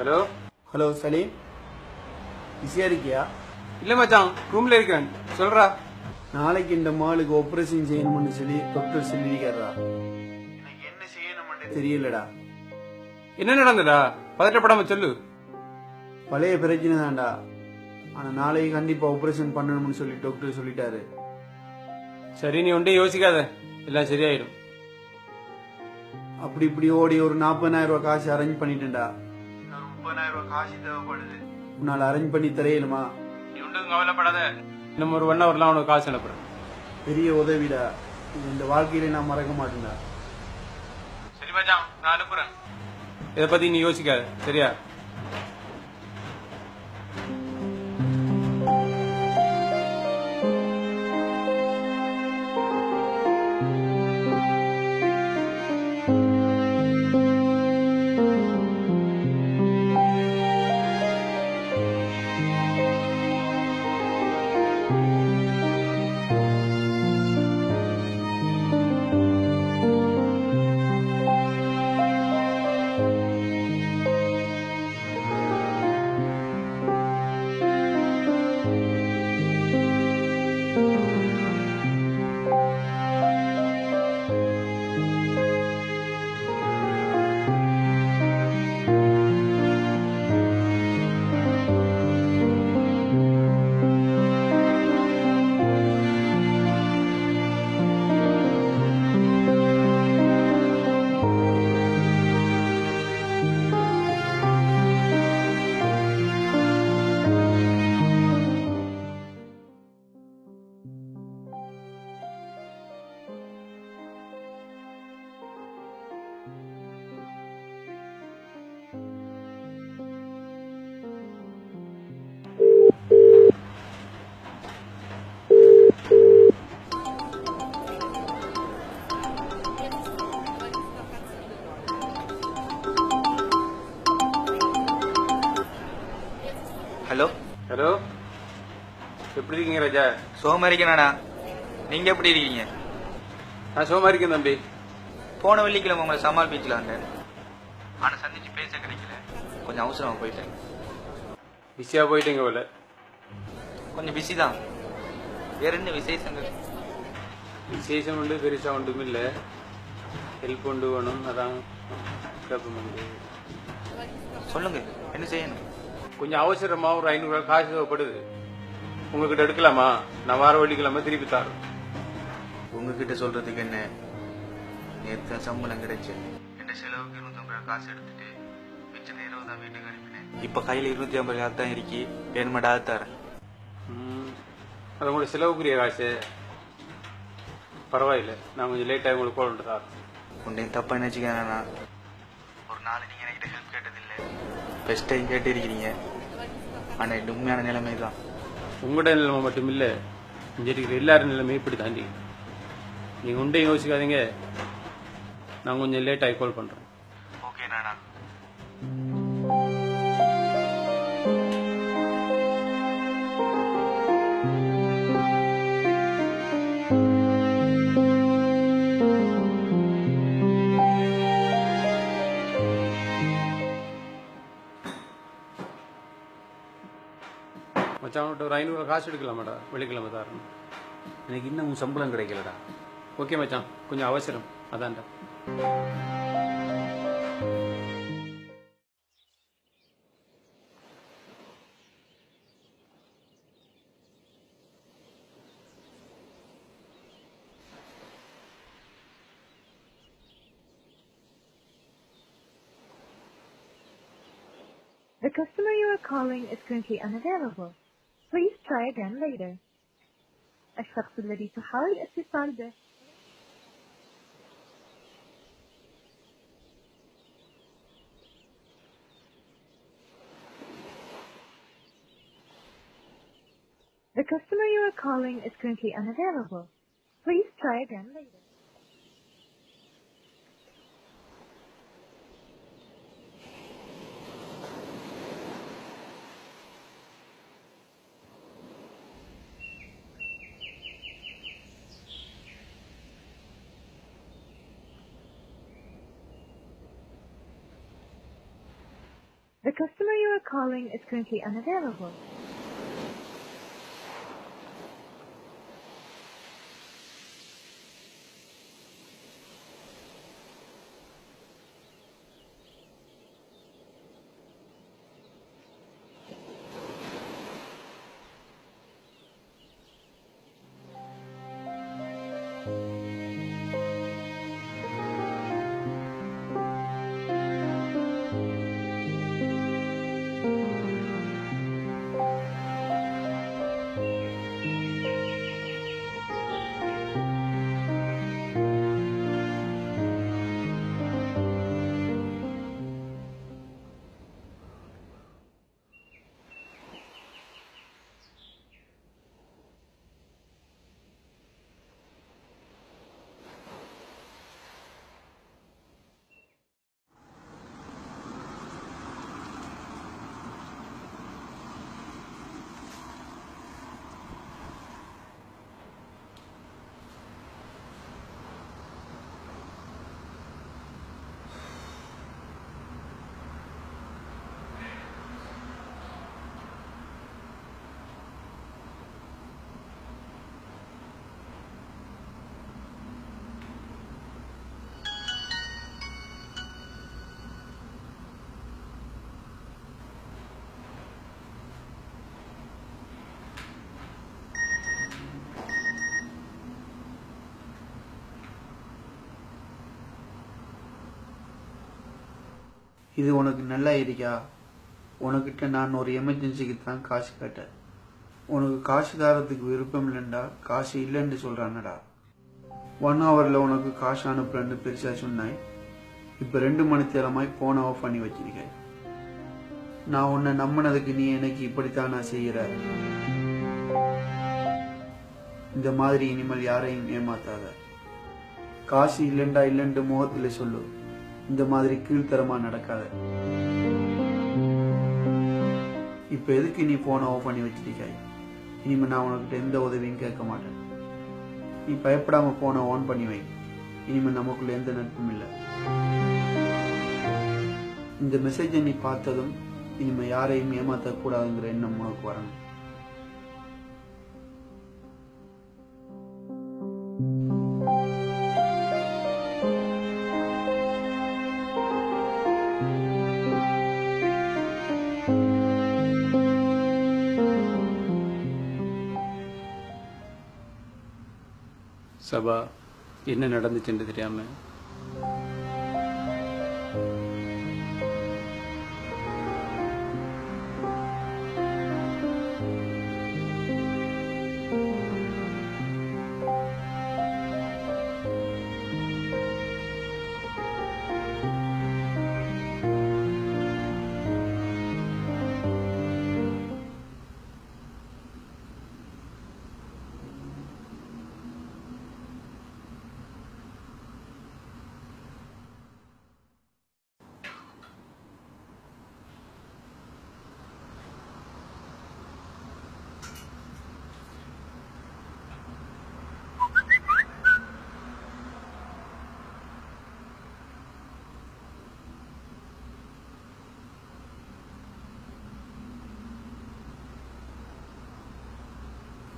Hello hello Salim, பிஸியா இருக்கியா? இல்ல மச்சான், ரூம்ல இருக்கேன். சொல்றா. நாளைக்கு இந்த மாலுக்கு ஆபரேஷன் செய்யணும்னு சொல்லி டாக்டர் சொல்லியிருக்காரா. எனக்கு என்ன செய்யணும்னு தெரியலடா. என்ன நடந்தடா? பதட்டப்படாம சொல்லு. பழைய பிரச்சனை தான்டா. ஆனா நாளைக்கு கண்டிப்பா ஆபரேஷன் பண்ணணும்னு சொல்லி டாக்டர் சொல்லிட்டாரு. சரி, நீ ஒன்றே யோசிக்காத, எல்லாம் சரியாயிடும். அப்படி இப்படி ஓடி ஒரு 40,000 ரூபாய் காசு அரேஞ்ச் பண்ணிட்டேன்டா. 30,000 ரூபாய் காசு தேவைப்படுது. உன்னால அரேஞ்ச் பண்ணி தரையிலுமா? நீ ஒன்றும் கவலைப்படாத, இன்னும் ஒரு 1 ஹவர்லாம் உனக்கு காசு அனுப்புறேன். பெரிய உதவிடா. இந்த வாழ்க்கையில நான் மறக்க மாட்டேன்டா. சரி மச்சான், நான் அனுப்புறேன். இதை பத்தி நீ யோசிக்காத, சரியா? ஹலோ ஹலோ, எப்படி இருக்கீங்க ராஜா? சோமா இருக்கேனாடா. நீங்க எப்படி இருக்கீங்க? நான் சுகமா இருக்கேன் தம்பி. போன வெள்ளிக்கிழமை உங்களை சமால் பீச்சில் வந்தேன். ஆனால் சந்திச்சு பேச கிடைக்கல, கொஞ்சம் அவசரமாக போயிட்டேன். பிஸியா போயிட்டீங்க போல. கொஞ்சம் பிஸி தான். வேற என்ன விசேஷங்கள்? விசேஷம் உண்டு, பெருசா ஒன்றும் இல்லை. ஹெல்ப் கொண்டு வேணும், அதான் கேட்போம். சொல்லுங்க, என்ன செய்யணும்? கொஞ்சம் அவசரமா ஒரு 500 ரூபாய் காசு தேவைப்படுது. உங்ககிட்ட எடுக்கலாமா? நான் வார வெள்ளிக்கிழமை திருப்பி தரேன். உங்ககிட்ட சொல்றதுக்கு என்ன, நேற்று சம்பளம் கிடைச்சு என் செலவுக்கு 250 ரூபாய் காசு எடுத்துட்டு மிச்சம் 20 தான் வீட்டுக்கு அனுப்பினேன். இப்போ கையில் 250 ரூபாய் தான் இருக்கி, வேணுமாடா தரேன். அது உங்களோட செலவுக்குரிய காசு. பரவாயில்லை, நான் கொஞ்சம் லேட்டாக உங்களுக்கு கோல் பண்ணிட்டு தரேன். உன்னையும் தப்பா நினைச்சுக்கேண்ணா. ஒரு நாள் நீங்க என்கிட்ட ஹெல்ப் கேட்டதில்லை, பெஸ்ட் டைம் கேட்டு இருக்கிறீங்க. ஆனால் இது உண்மையான நிலைமை தான். உங்களோட நிலைமை மட்டும் இல்லை, இங்கே இருக்கிற எல்லாரும் நிலைமையும் இப்படி தாண்டி. நீங்கள் ஒன்றையும் யோசிக்காதீங்க, நான் கொஞ்சம் லேட்டாகி கால் பண்ணுறேன். ஓகே நானா. மச்சான், ஒரு 500 ரூபாய் காசு எடுக்கலாமாடா? வெள்ளிக்கிழமை தரேன். எனக்கு இன்னும் சம்பளம் கிடைக்கலடா. ஓகே மச்சான், கொஞ்சம் அவசரம், அதான்டா. The customer you are calling is currently unavailable. Please try again later. الشخص الذي تحاول الاتصال به The customer you are calling is currently unavailable. Please try again later. The customer you are calling is currently unavailable. இது உனக்கு நல்லா இருக்கா? உனக்கிட்ட நான் ஒரு எமர்ஜென்சிக்கு தான் காசு கேட்டேன். உனக்கு காசு தாரத்துக்கு விருப்பம் இல்லைண்டா காசு இல்லைன்னு சொல்றானடா. 1 ஹவர்ல உனக்கு காசு அனுப்புறேன்னு பெருசா சொன்னாய். இப்ப 2 மணி நேரமாய் போன் ஆஃப் பண்ணி வச்சிருக்க. நான் உன்னை நம்பினதுக்கு நீ எனக்கு இப்படித்தான் நான் செய்யற. இந்த மாதிரி இனிமேல் யாரையும் ஏமாத்தாத. காசு இல்லைன்னு முகத்துல சொல்லு. இந்த மாதிரி கீழ்த்தரமா நடக்காத. இப்ப எதுக்கு நீ போன ஆஃப் பண்ணி வச்சிருக்காய்? இனிமே நான் உனக்கிட்ட எந்த உதவியும் கேட்க மாட்டேன். நீ பயப்படாம போன ஆன் பண்ணி வை. இனிமே நமக்குள்ள எந்த நட்பும் இல்லை. இந்த மெசேஜை நீ பார்த்ததும் இனிமே யாரையும் ஏமாத்த கூடாதுங்கிற எண்ணம் உனக்கு வரணும். சபா, என்ன நடந்துச்சுன்னு தெரியாம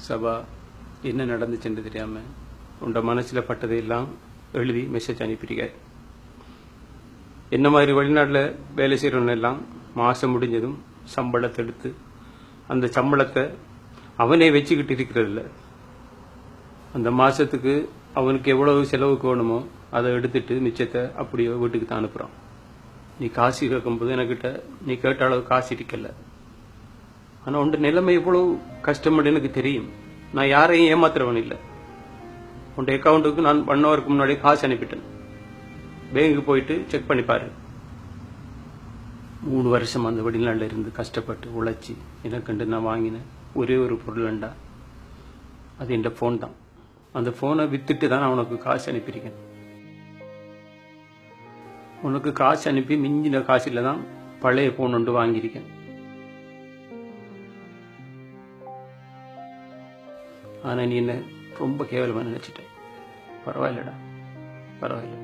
சபா, என்ன நடந்துச்சுன்னு தெரியாம உண்ட மனசுல பட்டதையெல்லாம் எழுதி மெசேஜ் அனுப்பியிருக்க. என்ன மாதிரி வெளிநாட்டில் வேலை செய்கிறவன் எல்லாம் மாசம் முடிஞ்சதும் சம்பளத்தை எடுத்து அந்த சம்பளத்தை அவனே வச்சுக்கிட்டு இருக்கிறதில்ல. அந்த மாசத்துக்கு அவனுக்கு எவ்வளவு செலவுக்கு வேணுமோ அதை எடுத்துட்டு மிச்சத்தை அப்படியே வீட்டுக்கு தான் அனுப்புறான். நீ காசு கேட்கும்போது என்கிட்ட நீ கேட்ட அளவு காசு இருக்கல. ஆனா உண்ட நிலைமை எவ்வளவு கஷ்டப்பட்டு எனக்கு தெரியும். நான் யாரையும் ஏமாத்துறவன் இல்லை. உண்ட அக்கௌண்ட்டுக்கு நான் 1 ஹவருக்கு முன்னாடி காசு அனுப்பிட்டேன். பேங்குக்கு போயிட்டு செக் பண்ணி பாரு. 3 வருஷம் அந்த வெளிநாட்டில் இருந்து கஷ்டப்பட்டு உழைச்சி எனக்குண்டு நான் வாங்கினேன் ஒரே ஒரு பொருள் வேண்டா, அது என் போன் தான். அந்த போனை வித்துட்டு தான் நான் உனக்கு காசு அனுப்பியிருக்கேன். உனக்கு காசு அனுப்பி மிஞ்சின காசுல தான் பழைய போன் ஒன்று வாங்கியிருக்கேன். ஆனா நீ என்ன ரொம்ப கேவலமா நினைச்சிட்ட. பரவாயில்லடா, பரவாயில்ல.